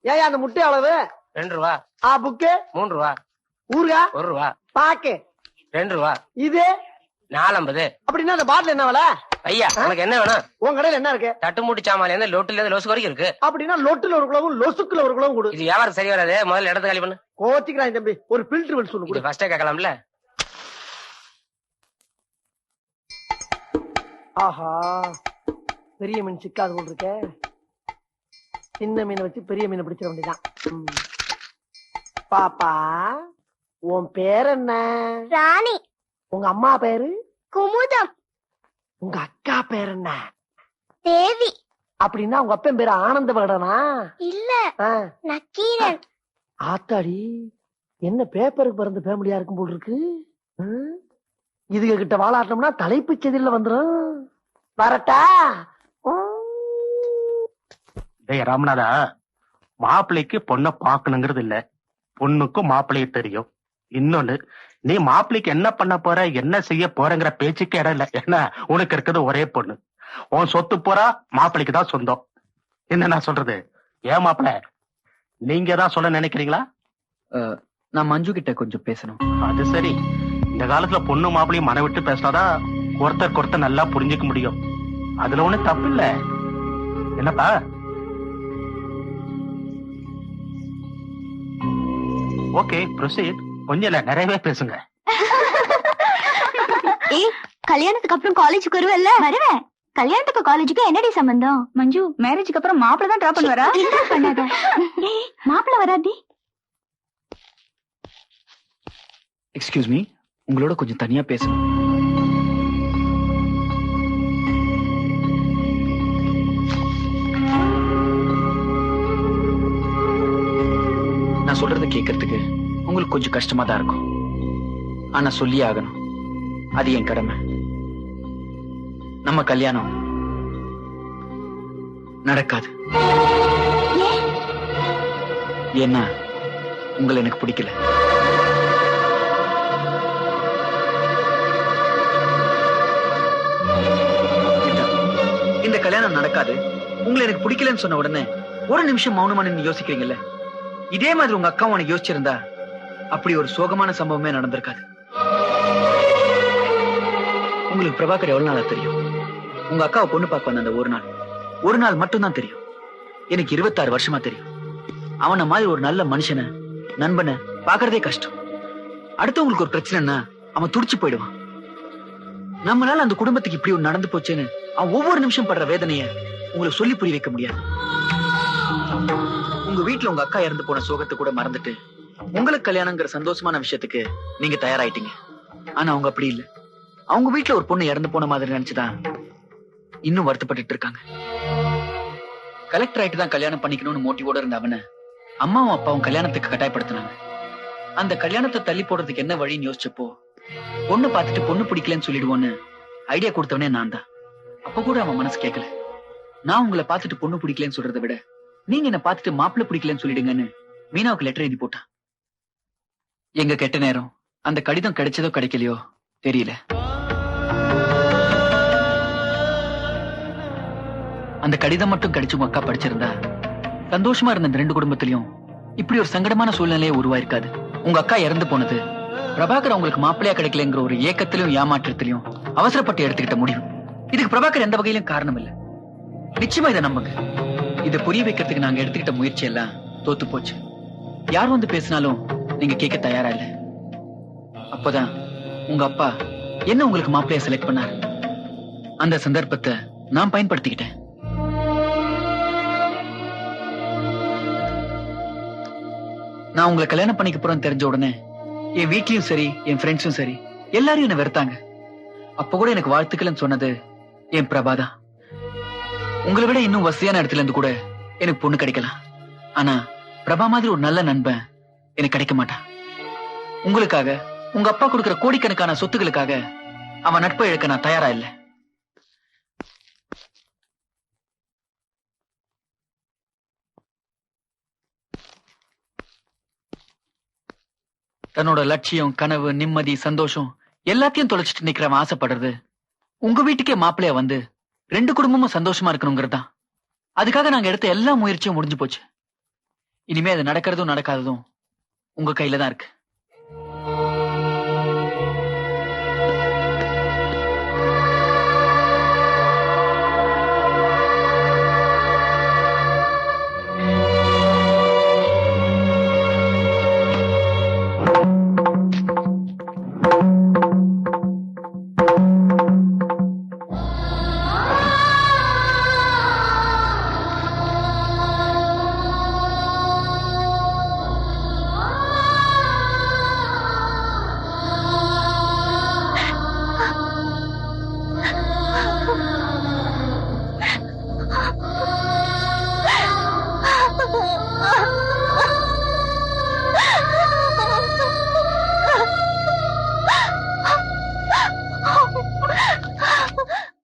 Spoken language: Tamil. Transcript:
ஏன் அந்த முட்டை அளவு 2 ரூபா. புக்கு 3 ரூபா. ஊருகா 1 ரூபா. பாக்கு 2 ரூபா. இது 4.50. அப்படின்னா அந்த பாட்டில் என்ன விலை? ஐயா உனக்கு என்ன வேணும்? உன் கடையில என்ன இருக்கு? தட்டு மூட்டி சாமான் இருந்து லொட்டுல இருந்து லொசு வரைக்கும் இருக்கு. அப்படின்னா லொட்டுல ஒரு குளவும் லொசுக்குல ஒரு குளவும் கொடு. இது வியாபாரம் சரி வராது. முதல்ல இடத்த காலி பண்ணு. கோச்சிக்கிறான் தம்பி. ஒரு பில்டர் வந்து சொல்லு. ஃபர்ஸ்டே கேட்கலாம்ல. ஆஹா, பெரிய மீன் சிக்காது போல் இருக்க. சின்ன மீனை வச்சு பெரிய மீனை பிடிச்சிட வேண்டியதான். பாப்பா, உன் பேர் என்ன? ராணி. உங்க அம்மா பேரு? குமுதம். உங்க அக்கா பேர் என்ன? தேவி. அப்படின்னா உங்க அப்பன் பேரு ஆனந்த விகடனா? இல்ல, நக்கீரன். ஆத்தாடி, என்ன பேப்பருக்கு பிறந்த ஃபேமிலியா இருக்கும் போல் இருக்கு. இதுக கிட்ட வாழாட்டோம்னா தலைப்பு செதில வந்துடும். வரட்டா? ராமநாதா, மாப்பிள்ளைக்கு பொண்ணை பாக்கணுங்கிறது இல்ல, பொண்ணுக்கும் மாப்பிள்ளைய தெரியும். இன்னொன்னு, நீ மாப்பிள்ளைக்கு என்ன பண்ண போற, என்ன செய்ய போறங்கிற பேச்சுக்கு இடம் இல்ல. என்ன, உனக்கு இருக்கிறது ஒரே பொண்ணு. உன் சொத்து போறா மாப்பிள்ளைக்கு தான் சொந்தம். என்ன நான் சொல்றது? ஏன் மாப்பிள்ள, நீங்க தான் சொல்ல நினைக்கிறீங்களா? நான் மஞ்சு கிட்ட கொஞ்சம் பேசணும். அது சரி, இந்த காலத்துல பொண்ணு மாப்பிள்ளையும் மன விட்டு பேசினாதான் ஒருத்தர் நல்லா புரிஞ்சுக்க முடியும். அதுல ஒண்ணு தப்பு இல்ல. என்னப்பா? Okay, proceed. கொஞ்சம் இல்ல, நிறையவே பேசுங்க. கல்யாணத்துக்கு அப்புறம் காலேஜுக்கு வருவல்ல? வருவேன். கல்யாணத்துக்கு காலேஜுக்கு என்னடி சம்பந்தம்? மஞ்சு, மேரேஜுக்கு அப்புறம் மாப்பிள்ள தான் டிராப் பண்ணுவாரா? பண்ணாத, மாப்பிள்ள வராடி. எக்ஸ்கியூஸ் மீ, உங்களோட கொஞ்சம் தனியா பேசணும். நான் சொல்றத கேட்கறதுக்கு உங்களுக்கு கொஞ்சம் கஷ்டமா தான் இருக்கும். ஆனா சொல்லி ஆகணும், அது என் கடமை. நம்ம கல்யாணம் நடக்காது. ஏன்னா உங்களை எனக்கு பிடிக்கல. இந்த கல்யாணம் நடக்காது, உங்களை எனக்கு பிடிக்கலன்னு சொன்ன உடனே ஒரு நிமிஷம் மௌனமா நின்னு யோசிக்கிறீங்கல்ல, இதே மாதிரி உங்க அக்கா உனக்கு யோசிச்சிருந்தா அப்படி ஒரு சோகமான சம்பவமே நடந்திருக்காது. உங்களுக்கு பிரபாகர் எவ்வளவு நாளா தெரியும்? உங்க அக்காவை பொண்ணு பார்க்க வந்த அந்த ஒரு நாள் மட்டும்தான் தெரியும். எனக்கு 26 வருஷமா தெரியும். அவன மாதிரி ஒரு நல்ல மனுஷனை, நண்பனை பாக்குறதே கஷ்டம். அடுத்தவங்களுக்கு ஒரு பிரச்சனைன்னா அவன் துடிச்சு போயிடுவான். நம்மளால அந்த குடும்பத்துக்கு இப்படி ஒரு நடந்து போச்சேன்னு அவன் ஒவ்வொரு நிமிஷம் படுற வேதனைய உங்களுக்கு சொல்லி புரிய வைக்க முடியாது. உங்க வீட்டுல உங்க அக்கா இறந்து போன சோகத்தை கூட மறந்துட்டு உங்களுக்கு கல்யாணங்கிற சந்தோஷமான விஷயத்துக்கு நீங்க தயாராயிட்டீங்க. ஆனா அவங்க அப்படி இல்ல. அவங்க வீட்டுல ஒரு பொண்ணு இறந்து போன மாதிரி நினைச்சுதான் இன்னும் வருத்தப்பட்டு இருக்காங்க. கலெக்டர் ஆயிட்டு தான் கல்யாணம் பண்ணிக்கணும்னு மோட்டிவோட இருந்த அவனை அம்மாவும் அப்பாவும் கல்யாணத்துக்கு கட்டாயப்படுத்தினாங்க. அந்த கல்யாணத்தை தள்ளி போடுறதுக்கு என்ன வழின்னு யோசிச்சப்போ, பொண்ணு பார்த்துட்டு பொண்ணு பிடிக்கலன்னு சொல்லிடுவோன்னு ஐடியா கொடுத்தவனே நான் தான். அப்ப கூட அவன் மனசு கேட்கல. நான் உங்களை பார்த்துட்டு பொண்ணு பிடிக்கலன்னு சொல்றதை விட நீங்க என்ன பார்த்துட்டு மாப்பிள்ள பிடிக்கலன்னு சொல்லிடுங்கன்னு மீனாவுக்கு லெட்டர் எழுதி போட்டான். எங்க கெட்ட நேரம் அந்த கடிதம் கிடைச்சதோ கிடைக்கலையோ தெரியல. அந்த கடிதம் மட்டும் கிடைச்சு உங்க அக்கா படிச்சிருந்தா சந்தோஷமா இருந்த இந்த 2 குடும்பத்திலையும் இப்படி ஒரு சங்கடமான சூழ்நிலையே உருவாயிருக்காது. உங்க அக்கா இறந்து போனது பிரபாகர் அவங்களுக்கு மாப்பிள்ளையா கிடைக்கலங்கிற ஒரு ஏக்கத்திலையும் ஏமாற்றத்திலையும் அவசரப்பட்டு எடுத்துக்கிட்ட முடிவு. இதுக்கு பிரபாகர் எந்த வகையிலும் காரணம் இல்ல. நிச்சயமா இதை நம்புங்க. இதை புரிய வைக்கிறதுக்கு நாங்க எடுத்துக்கிட்ட முயற்சி எல்லாம் தோத்து போச்சு. யார் வந்து பேசினாலும் நீங்க கேட்க தயாரா இல்ல. அப்பதான் உங்க அப்பா என்ன உங்களுக்கு மாப்பிள்ளைய செலக்ட் பண்ணாரு. அந்த சந்தர்ப்பத்தை நான் பயன்படுத்திக்கிட்டேன். நான் உங்களை கல்யாணம் பண்ணிக்க போறேன்னு தெரிஞ்ச உடனே என் வீட்லயும் சரி, என் ஃப்ரெண்ட்ஸும் சரி, எல்லாரும் என்ன வெறுத்தாங்க. அப்ப கூட எனக்கு வாழ்த்துக்கள்னு சொன்னது என் பிரபாதான். உங்களை விட இன்னும் வசதியான இடத்துல இருந்து கூட எனக்கு பொண்ணு கிடைக்கலாம். ஆனா பிரபா மாதிரி ஒரு நல்ல நண்பன் எனக்கு கிடைக்க மாட்டான். உங்களுக்காக, உங்க அப்பா கொடுக்கிற கோடிக்கணக்கான சொத்துக்களுக்காக அவன் நட்பை இழக்க நான் தயாரா இல்லை. தன்னோட லட்சியம், கனவு, நிம்மதி, சந்தோஷம் எல்லாத்தையும் தொலைச்சிட்டு நிக்கிறவன் ஆசைப்படுறது உங்க வீட்டுக்கே மாப்பிள்ளையா வந்து 2 குடும்பமும் சந்தோஷமா இருக்கணுங்கிறதா. அதுக்காக நாங்க எடுத்த எல்லா முயற்சியும் முடிஞ்சு போச்சு. இனிமே அது நடக்கிறதும் நடக்காததும் உங்க கையில தான் இருக்கு.